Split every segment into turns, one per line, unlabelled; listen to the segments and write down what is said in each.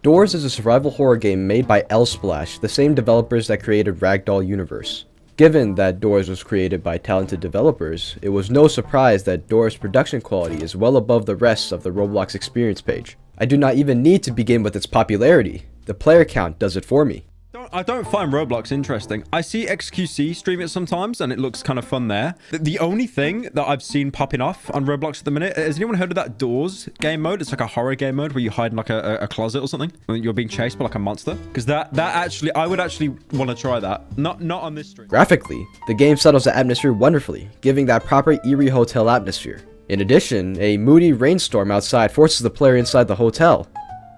Doors is a survival horror game made by Splash, the same developers that created Ragdoll Universe. Given that Doors was created by talented developers, it was no surprise that Doors' production quality is well above the rest of the Roblox experience page. I do not even need to begin with its popularity. The player count does it for me.
I don't find Roblox interesting. I see XQC stream it sometimes and it looks kind of fun there. The only thing that I've seen popping off on Roblox at the minute, has anyone heard of that Doors game mode? It's like a horror game mode where you hide in like a closet or something when you're being chased by like a monster. Because that actually, I would actually want to try that. Not on this stream.
Graphically, the game settles the atmosphere wonderfully, giving that proper eerie hotel atmosphere. In addition, a moody rainstorm outside forces the player inside the hotel.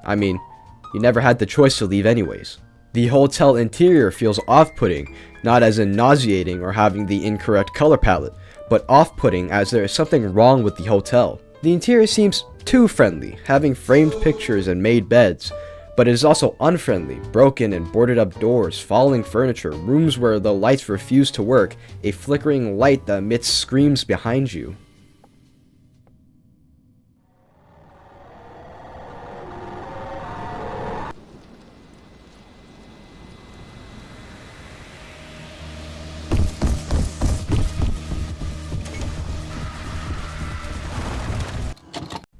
I mean, you never had the choice to leave anyways. The hotel interior feels off-putting, not as in nauseating or having the incorrect color palette, but off-putting as there is something wrong with the hotel. The interior seems too friendly, having framed pictures and made beds, but it is also unfriendly, broken and boarded up doors, falling furniture, rooms where the lights refuse to work, a flickering light that emits screams behind you.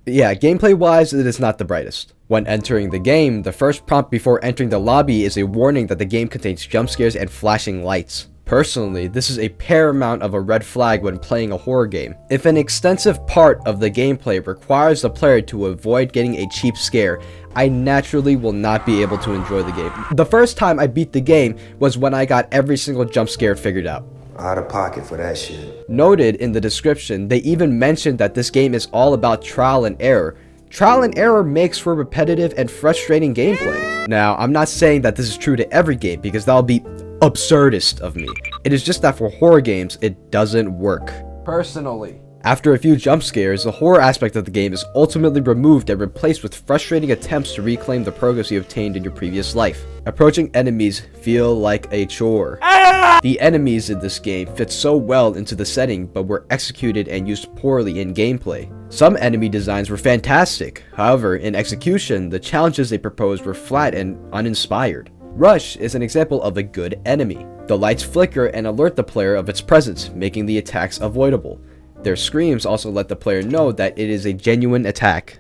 Yeah, gameplay-wise, it is not the brightest. When entering the game, the first prompt before entering the lobby is a warning that the game contains jump scares and flashing lights. Personally, this is a paramount of a red flag when playing a horror game. If an extensive part of the gameplay requires the player to avoid getting a cheap scare, I naturally will not be able to enjoy the game. The first time I beat the game was when I got every single jump scare figured out.
Out of pocket for that shit.
Noted in the description, they even mentioned that this game is all about trial and error. Trial and error makes for repetitive and frustrating gameplay. Now, I'm not saying that this is true to every game because that'll be absurdist of me. It is just that for horror games, it doesn't work. Personally. After a few jump scares, the horror aspect of the game is ultimately removed and replaced with frustrating attempts to reclaim the progress you obtained in your previous life. Approaching enemies feel like a chore. The enemies in this game fit so well into the setting, but were executed and used poorly in gameplay. Some enemy designs were fantastic, however, in execution, the challenges they proposed were flat and uninspired. Rush is an example of a good enemy. The lights flicker and alert the player of its presence, making the attacks avoidable. Their screams also let the player know that it is a genuine attack.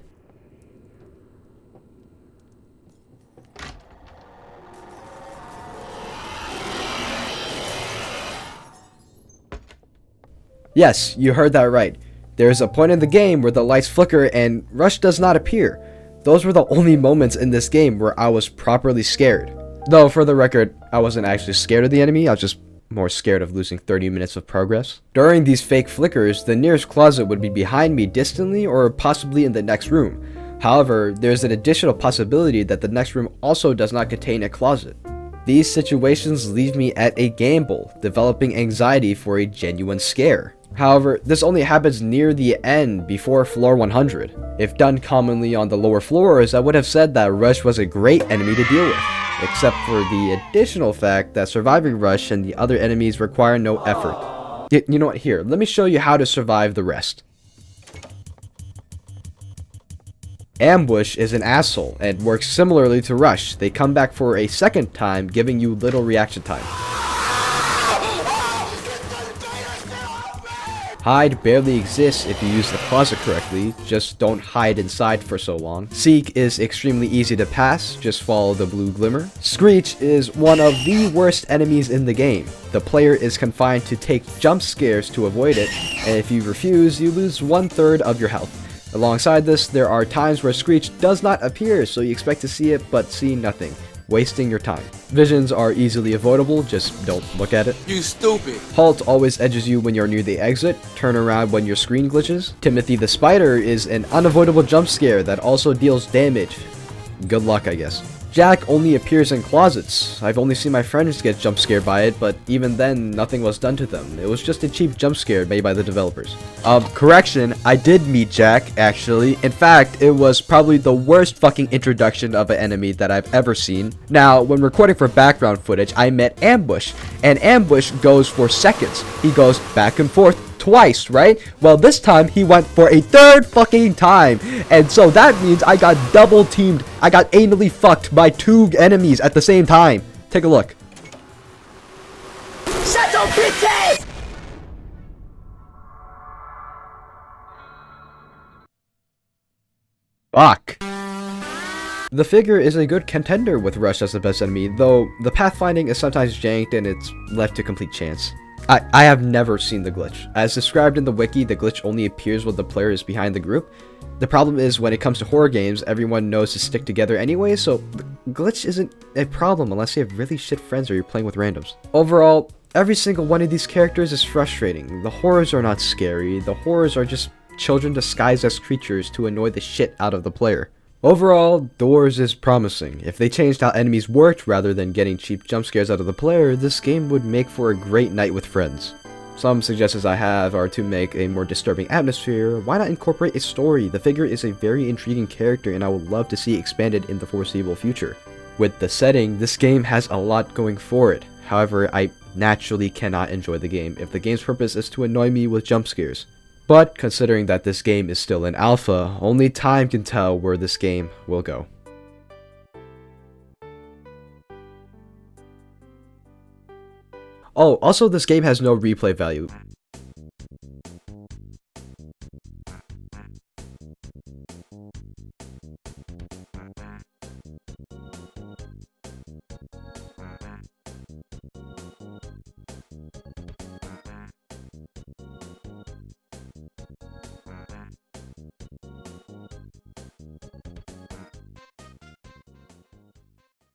Yes, you heard that right. There is a point in the game where the lights flicker and Rush does not appear. Those were the only moments in this game where I was properly scared. Though, for the record, I wasn't actually scared of the enemy, I was just more scared of losing 30 minutes of progress. During these fake flickers, the nearest closet would be behind me distantly or possibly in the next room. However, there's an additional possibility that the next room also does not contain a closet. These situations leave me at a gamble, developing anxiety for a genuine scare. However, this only happens near the end before floor 100. If done commonly on the lower floors, I would have said that Rush was a great enemy to deal with, except for the additional fact that surviving Rush and the other enemies require no effort. You know what, here, let me show you how to survive the rest. Ambush is an asshole and works similarly to Rush. They come back for a second time, giving you little reaction time. Hide barely exists if you use the closet correctly, just don't hide inside for so long. Seek is extremely easy to pass, just follow the blue glimmer. Screech is one of the worst enemies in the game. The player is confined to take jump scares to avoid it, and if you refuse, you lose 1/3 of your health. Alongside this, there are times where Screech does not appear, so you expect to see it but see nothing, wasting your time. Visions are easily avoidable, just don't look at it.
You stupid.
Halt always edges you when you're near the exit, turn around when your screen glitches. Timothy the Spider is an unavoidable jump scare that also deals damage. Good luck, I guess. Jack only appears in closets. I've only seen my friends get jump scared by it, but even then, nothing was done to them. It was just a cheap jump scare made by the developers. Correction, I did meet Jack, actually. In fact, it was probably the worst fucking introduction of an enemy that I've ever seen. Now, when recording for background footage, I met Ambush, and Ambush goes for seconds. He goes back and forth, twice, right? Well, this time he went for a third fucking time. And so that means I got double teamed. I got anally fucked by 2 enemies at the same time. Take a look.
Shut your bitch ass!
Fuck. The figure is a good contender with Rush as the best enemy, though the pathfinding is sometimes janked and it's left to complete chance. I have never seen the glitch. As described in the wiki, the glitch only appears when the player is behind the group. The problem is when it comes to horror games, everyone knows to stick together anyway, so the glitch isn't a problem unless you have really shit friends or you're playing with randoms. Overall, every single one of these characters is frustrating. The horrors are not scary, the horrors are just children disguised as creatures to annoy the shit out of the player. Overall, Doors is promising. If they changed how enemies worked rather than getting cheap jump scares out of the player, this game would make for a great night with friends. Some suggestions I have are to make a more disturbing atmosphere. Why not incorporate a story? The figure is a very intriguing character and I would love to see expanded in the foreseeable future. With the setting, this game has a lot going for it. However, I naturally cannot enjoy the game if the game's purpose is to annoy me with jump scares. But considering that this game is still in alpha, only time can tell where this game will go. Oh, also this game has no replay value.